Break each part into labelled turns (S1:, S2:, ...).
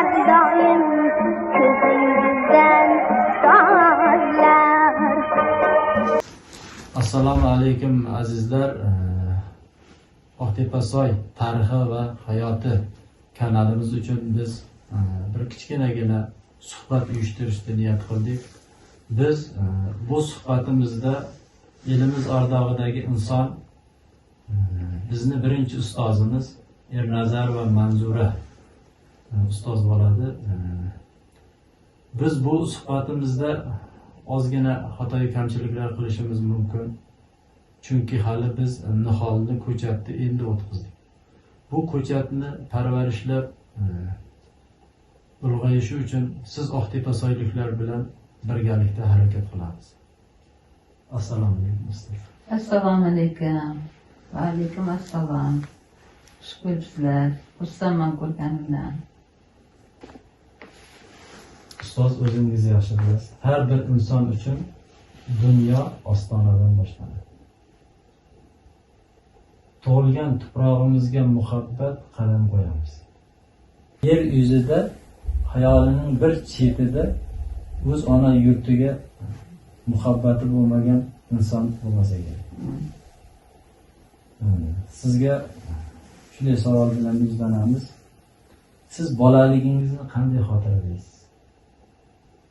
S1: her daim ko'zingizdan sozlar.
S2: Assalomu alaykum azizlar. Oqtepasoy tarixi va hayoti kanalimiz uchun biz bir kichkinagina suhbat uyushtirishni niyat qildik. Biz bu suhbatimizda elimiz ardog'idagi inson bizni birinchi ustozimiz Ernazar va Manzura ustoz bo'ladi. Biz bu suhbatimizda ozgina xatoyu kamchiliklar qilishimiz mumkin. Chunki hali biz niholni ko'chatni endi o'tqizdik. Bu ko'chatni parvarishlab ulg'ayishi uchun siz Oqtepasoyliklar bilan birgalikda harakat qilamiz. Assalomu alaykum ustoz.
S3: Assalomu alaykum. Va alaykum assalom. Xush ko'ribsizlar. Xursandman ko'rganimdan.
S2: Ustoz, o'zingiz yaxshi bilasiz. Har bir inson uchun dunyo ostonadan boshlanadi. Tug'ilgan tuprog'imizga muhabbat qadam qo'yamiz. Yer yuzida hayolining bir chetida o'z ona yurtiga muhabbati bo'lmagan inson bo'lmasa kerak. Sizga shunday savol bilan yuzlanamiz. Siz bolaligingizni qanday xotirlaysiz?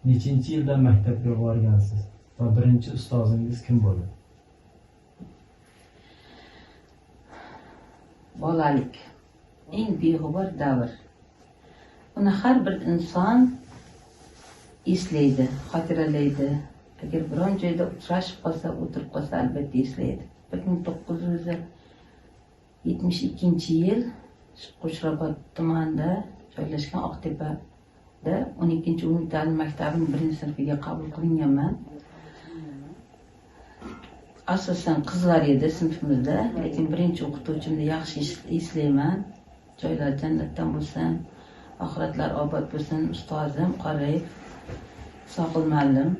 S2: Nechinchi yilda maktabga borgansiz va birinchi ustozingiz kim bo'ldi?
S3: Bolalik eng beg'ubor davr. Uni har bir inson eslaydi, xotiralaydi. Agar biron joyda uchrashib qolsa, o'tirib qolsa, albatta eslaydi. 1972 yil Qo'shrabot tumanida joylashgan Oqtepada 12-umumiy ta'lim maktabining 1-sinfiga qabul qilinganman. Asosan qizlar edi sinfimizda, lekin birinchi o'qituvchimni yaxshi eslayman. Joylar jannatdan bo'lsin, oxiratlar obod bo'lsin. Ustozim Qorayev Soqil muallim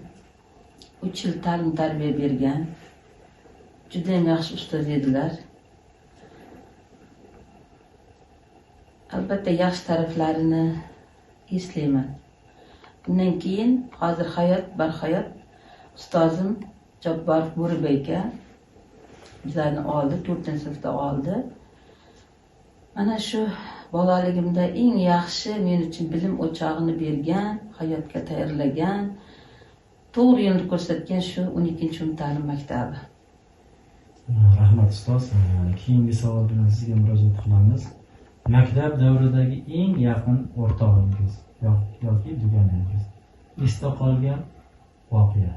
S3: 3 yil ta'lim tarbiya bergan. Juda ham yaxshi ustoz edilar. Albatta yaxshi taraflarini eslayman. Bundan keyin hozir hayot barhayot ustozim Jabbar Bo'ribay aka bizlarni oldi, 4-sinfda oldi. Mana shu bolaligimda eng yaxshi men uchun bilim o'chog'ini bergan, hayotga tayyorlagan, to'g'ri yo'lni ko'rsatgan shu 12-umumiy ta'lim maktabi.
S2: Rahmat ustoz. Keyingi savol bilan sizga murojaat qilamiz. Maktab davridagi eng yaqin o'rtog'ingiz yoki dugoningiz esda qolgan voqea.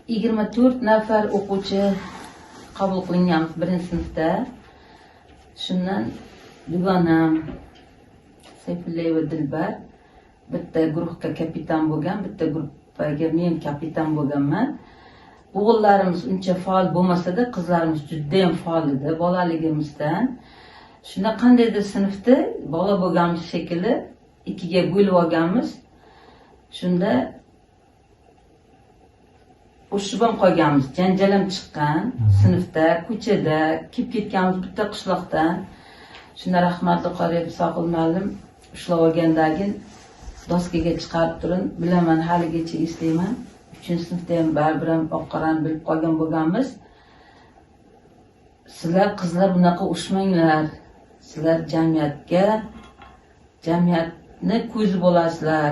S3: 24 nafar o'quvchi qabul qilinganmiz 1-sinfda. Shundan dugonam Sayfullayeva Dilbar bitta guruhga kapitan bo'lgan, bitta guruhga men kapitan bo'lganman. O'g'illarimiz uncha faol bo'lmasa-da, qizlarimiz juda ham faol edi bolaligimizdan. Shunda qandaydir sinfda bola bo'lganmiz shekilli ikkiga bo'lib olganmiz. Shunda urushib ham qolganmiz, janjal ham chiqqan, sinfda, ko'chada, kelib ketganmiz bitta qishloqdan. Shunda rahmatli Qorayev Soqil muallim ushlab olgandagi doskaga chiqarib turin, bilaman haligacha eslayman. 3-sinfda ham baribir ham oqqorani bilib qolgan bo'lganmiz. Sizlar qizlar bunaqa urushmanglar. Sizlar jamiyatni ko'zi bo'lasizlar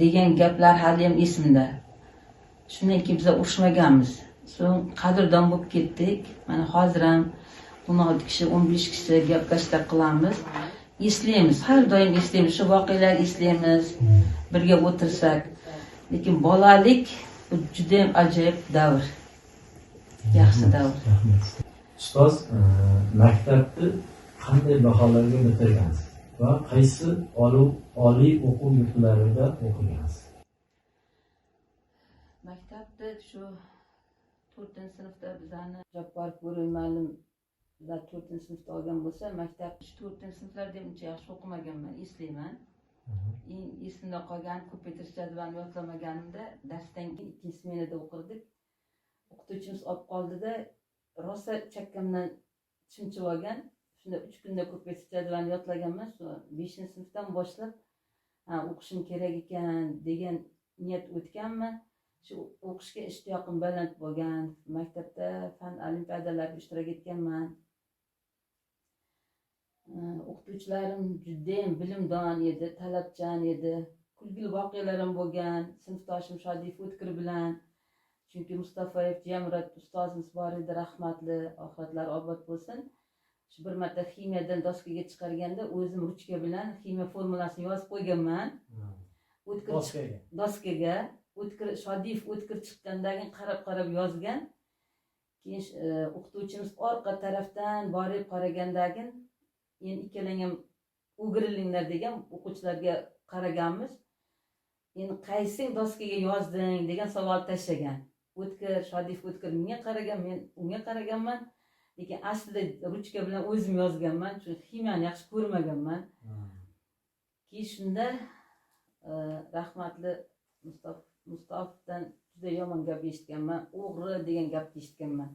S3: degan gaplar hali ham esimda. Shundan keyin biz urushmaganmiz. So'ng qadrdon bo'lib ketdik. Mana hozir ham 16 kishi, 15 kishi gaplashib qilamiz. Eslaymiz, har doim eslaymiz, shu voqealar eslaymiz, birga o'tirsak. Lekin bolalik bu juda ham ajoyib davr. Yaxshi davr.
S2: Ustoz, maktabni qanday baholarga bitirgansiz va qaysi oliy o'quv yurtlarida o'qigansiz?
S3: Maktabda shu 4-sinfda bizani Jabbar Bo'ribay muallim bizlar 4-sinfda olgan bo'lsa, maktab 4-sinflarda uncha yaxshi o'qimaganman, eslayman. Esimda qolgan ko'paytirish jadvalini yodlamaganimda darsdan keyin 2-smenada o'qirdik. O'qituvchimiz olib qoldida rosa chakkamdan chimchib olgan. shunda 3 kunda ko'paytib jadvalni yodlaganman. Shu 5-sinfdan boshlab o'qishim kerak ekan degan niyat o'tganman. Shu o'qishga ishtiyoqim baland bo'lgan. Maktabda fan olimpiadalarida ishtirok etganman. O'qituvchilarim judayam bilimdon edi, talabchan edi. Kulgili voqealarim bo'lgan. Sinfdoshim Shodiyev O'tkir bilan, chunki Mustafayev Jamrat ustozimiz bor edi, rahmatli, oxiratlari obod bo'lsin. Shu bir marta ximiyadan doskaga chiqarganda o'zim ruchka bilan ximiya formulasini yozib qo'yganman. O'tkir doskaga O'tkir Shodiyev O'tkir chiqqandan qarab yozgan. Keyin o'qituvchimiz orqa tarafdan borib qaragandagin, endi ikkalang ham o'girilinglar degan o'quvchilarga qaraganmiz. Endi qaysing doskaga yozding degan savol tashlagan. O'tkir Shodiyev O'tkir menga qaragan, men unga qaraganman. Lekin aslida ruchka bilan o'zim yozganman, chunki ximiyani yaxshi ko'rmaganman. Keyin shunda rahmatli Mustafdan juda yomon gap eshitganman, o'g'ri degan gapni eshitganman.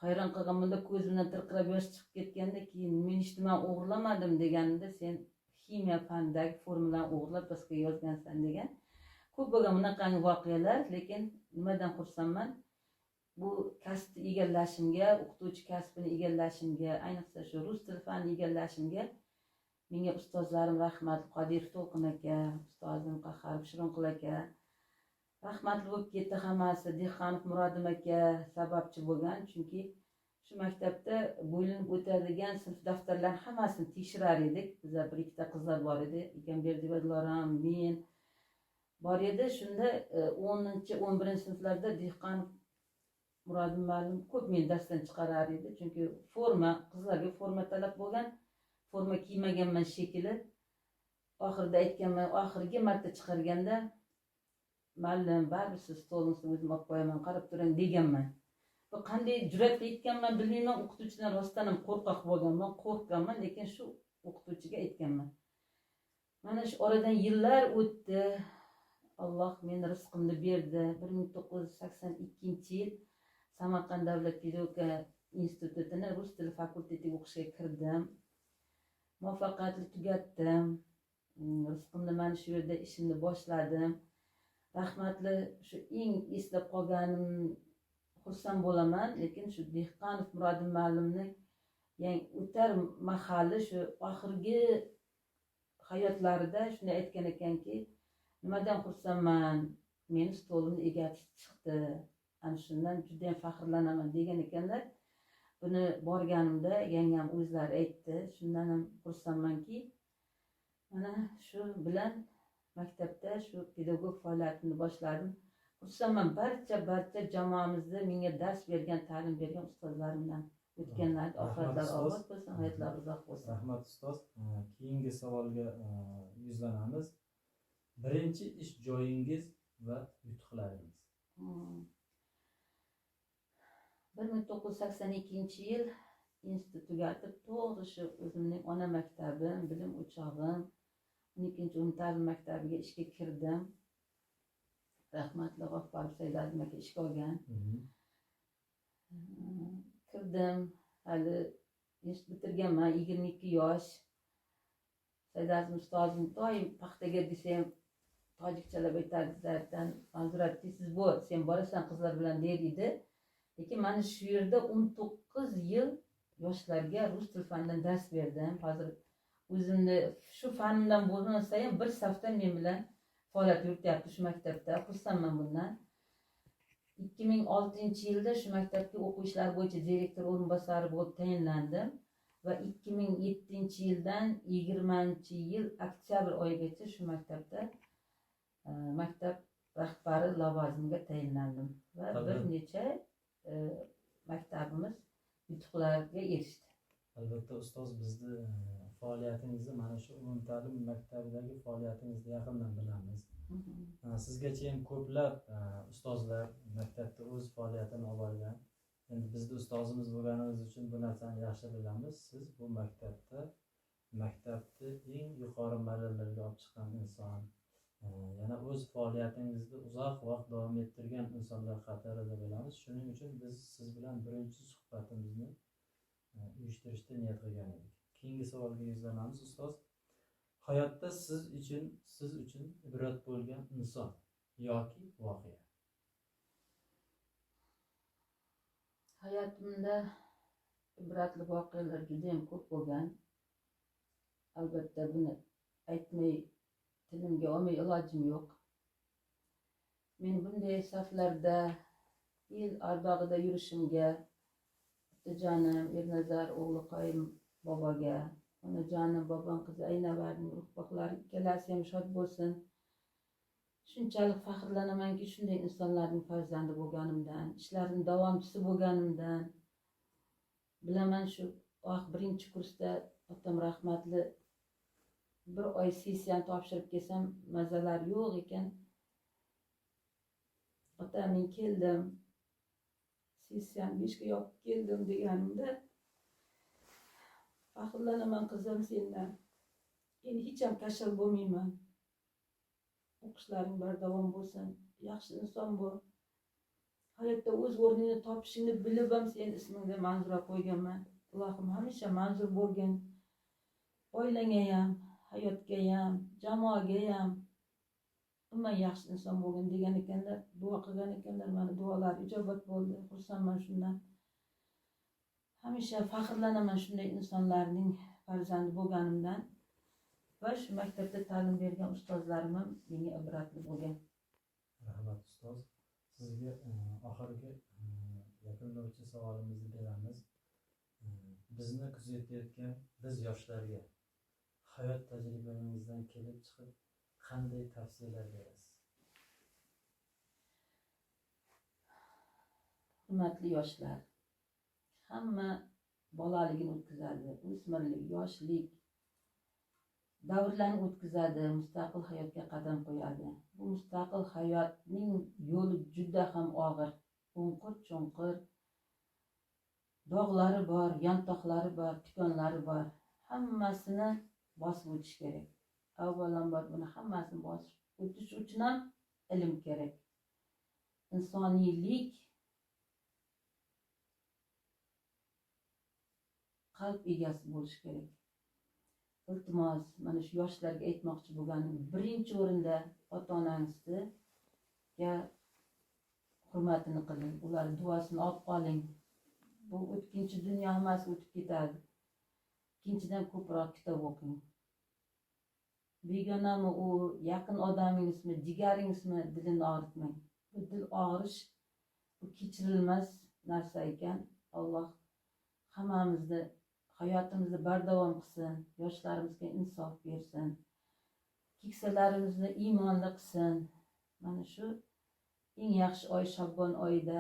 S3: Hayron qolganimda ko'zimdan tirqirab yosh chiqib ketganda, keyin men hech nima o'g'irlamadim deganimda, sen ximiya fanidagi formulani o'g'irlab doskaga yozgansan degan. Ko'p bo'lgan bunaqangi voqealar, lekin nimadan xursandman? Bu kasbni egallashimga, o'qituvchi kasbini egallashimga, ayniqsa shu rus tili fanini egallashimga menga ustozlarim rahmatli Qodirov To'lqin aka, ustozim Qahhor Shirinqul aka rahmatli bo'lib ketdi hammasi. Dehqonov Murodim aka sababchi bo'lgan, chunki shu maktabda bo'linib o'tadigan sinf daftarlarini hammasini tekshirar edik. Bizda bir ikkita qizlar bor edi, Egamberdieva Diloram, men bor edi. Shunda 10-11-sinflarda Dehqonov Murodim ma'lum ko'p meni darsdan chiqarar edi, chunki forma, qizlarga forma talab bo'lgan. Forma kiymaganman shekili. Oxirida aytganman, oxirgi marta chiqarganda "Ma'lum, baribir siz stolingizga o'zim olib qo'yaman, qarab turing" deganman. Bu qanday jur'atli aytganman bilmayman, o'qituvchidan rostdan ham qo'rqoq bo'lganman, qo'rqqanman, lekin shu o'qituvchiga aytganman. Mana shu oradan yillar o'tdi. Alloh meni rizqimni berdi. 1982-yil Samarqand davlat pedagogika institutini rus tili fakultetiga o'qishga kirdim. Muvaffaqiyatli tugatdim. Rizqimni mana shu yerda ishimni boshladim. Rahmatli shu eng eslab qolganim, xursand bo'laman, lekin shu Dehqonov Murodim ma'lumni yangi o'tar mahali shu oxirgi hayotlarida shunday aytgan ekanki, nimadan xursandman, meni stolimni egasi chiqdi. Ana shundan juda ham faxrlanaman degan ekanlar. Buni borganimda yangam o'zlari aytdi. Shundan ham xursandmanki, mana shu bilan maktabda shu pedagog faoliyatimni boshladim. Xursandman barcha jamoamizda menga dars bergan, ta'lim bergan ustozlarimdan. O'tganlarga oxiratlari obod bo'lsin, hayotlari uzoq bo'lsin.
S4: Rahmat ustoz. Keyingi savolga yuzlanamiz. Birinchi ish joyingiz va yutuqlaringiz.
S3: 1982-yil institut tugatib, to'g'ri shu o'zimning ona maktabim, bilim o'chog'im, 12-ta'lim maktabiga ishga kirdim. Rahmatli G'offarov Saidazim aka ishga olgan. Kirdim, hali institut bitirganman, 22 yosh. Saidazim ustozim doim paxtaga desa ham tojikchalab aytardi, zaryaddan "Manzurat, siz bu, sen borasan qizlar bilan" der edi. Lekin mana shu yerda 19 yil yoshlarga rus tili fanidan dars berdim. Hozir o'zimni shu fanimdan bo'lmasa ham bir safdan men bilan faoliyat yurityapti shu maktabda. Xursandman bundan. 2006-yilda shu maktabga o'quv ishlari bo'yicha direktor o'rinbosari bo'lib tayinlandim va 2007-yildan 20-yil oktyabr oyigacha shu maktabda maktab rahbari lavozimiga tayinlandim va bir necha maktabimiz yutuqlarga erishdi.
S4: Albatta ustoz, bizni faoliyatingizni mana shu umumta'lim maktabidagi faoliyatingizni yaqindan bilamiz. Sizgacha ham ko'plab ustozlar maktabda o'z faoliyatini olib borgan. Endi bizda ustozimiz bo'lganimiz uchun bu narsani yaxshi bilamiz. Siz bu maktabni eng yuqori marralarga olib chiqqan inson, yana o'z faoliyatingizni uzoq vaqt davom ettirgan insonlar qatorida bo'lamiz. Shuning uchun biz siz bilan birinchi suhbatimizni uyushtirishni niyat qilgan edik. Keyingi savolga yuzlanamiz ustoz. Hayotda siz uchun ibrat bo'lgan inson yoki voqea.
S3: Hayotimda ibratli voqealar juda ham ko'p bo'lgan. Albatta buni aytmay tilimga olmay ilojim yo'q. Men bunday saflarda el ardog'ida yurishimga otajonim Ernazar o'g'li Qoyim boboga, onajonim bobom qizi Aynavarning ruhboqlari ikkalasi ham shod bo'lsin. Shunchalik faxrlanamanki, shunday insonlarning farzandi bo'lganimdan, ishlarining davomchisi bo'lganimdan. Bilaman shu birinchi kursda otam rahmatli bir oy sessiyani topshirib kelsam, mazalar yo'q ekan. Ota, men keldim, sessiyani 5 ga yopib keldim deganimda, faxrlanaman qizim sendan. Endi hech ham kasal bo'lmayman. O'qishlaring bardavom bo'lsin, yaxshi inson bo'l. Hayotda o'z o'rnini topishingni bilib ham sen ismingga Manzura qo'yganman. Ilohim hamisha manzur bo'lgin. Oilangga ham, hayotga ham, jamoaga ham umuman yaxshi inson bo'lgin degan ekanlar, duo qilgan ekanlar. Mana duolar ijobat bo'ldi. Xursandman shundan. Hamisha faxrlanaman shunday insonlarning farzandi bo'lganimdan. Va shu maktabda ta'lim bergan ustozlarim ham menga ibratli bo'lgan.
S4: Rahmat ustoz. Sizga oxirgi yakunlovchi savolimizni beramiz. Bizni kuzatayotgan biz yoshlarga hayot tajribangizdan kelib chiqib qanday tavsiyalar berasiz?
S3: Hurmatli yoshlar, hamma bolaligini o'tkazadi, o'smirlik, yoshlik davrlarni o'tkazadi, mustaqil hayotga qadam qo'yadi. Bu mustaqil hayotning yo'li juda ham og'ir, o'nqir-cho'nqir, dog'lari bor, yantoqlari bor, tikonlari bor. Hammasini bosib o'tish kerak. Avvalambor buni hammasini bosib o'tish uchun ham ilm kerak. Insoniylik qalb egasi bo'lish kerak. Iltimos, mana shu yoshlarga aytmoqchi bo'lganim, birinchi o'rinda ota-onangizga hurmatini qiling, ular duosini olib qoling. Bu o'tkinchi dunyo, hammasi o'tib ketadi. Ikkinchidan ko'proq kitob o'qing. Begonami u, yaqin odamingizmi, jigaringizmi, dilini og'ritmang. Bu dil og'rish, bu kechirilmas narsa ekan. Alloh hammamizni hayotimizni bardavom qilsin, yoshlarimizga insof bersin, keksalarimizni iymonli qilsin. Mana shu eng yaxshi oy Shabbon oyida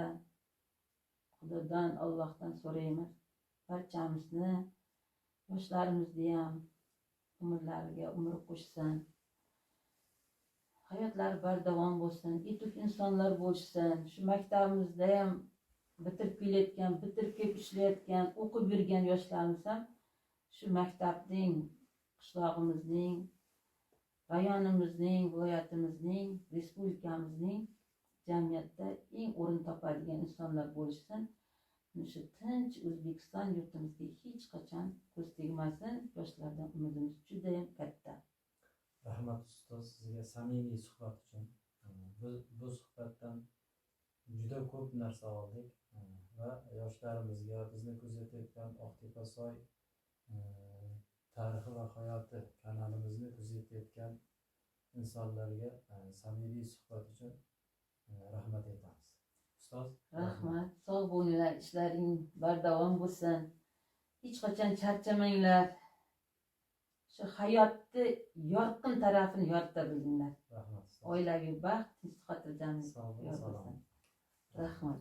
S3: Xudodan, Allohdan so'raymiz. Barchamizni, yoshlarimizni ham umrlariga umr qo'shsin. Hayotlari bardavom bo'lsin, yetuk insonlar bo'lsin. Shu maktabimizda ham bitirib kelayotgan, bitirib kelib ishlayotgan, o'qib yurgan yoshlarimiz ham shu maktabning, qishlog'imizning, rayonimizning, viloyatimizning, respublikamizning jamiyatda eng o'rin topadigan insonlar bo'lishsin. Shu tinch O'zbekiston yurtimizga hech qachon ko'z tegmasin. Yoshlardan umidimiz juda ham katta.
S4: Rahmat ustoz, sizga samimiy suhbat uchun. Bu suhbatdan juda ko'p narsa oldik va yoshlarimizga, bizni kuzatayotgan Oqtepasoy tarixi va hayoti kanalimizni kuzatayotgan insonlarga samimiy suhbat uchun rahmat aytamiz. Ustoz,
S3: Rahmat, sog' bo'linglar, ishlaring bardavom bo'lsin. Hech qachon charchamanglar. Shu hayotni yorqin tarafini yorita bildinglar.
S4: rahmat.
S3: Oilaviy baxt, tinch xotirjamlik
S4: Sog' bo'ling,
S3: bo'lsin. Rahmat.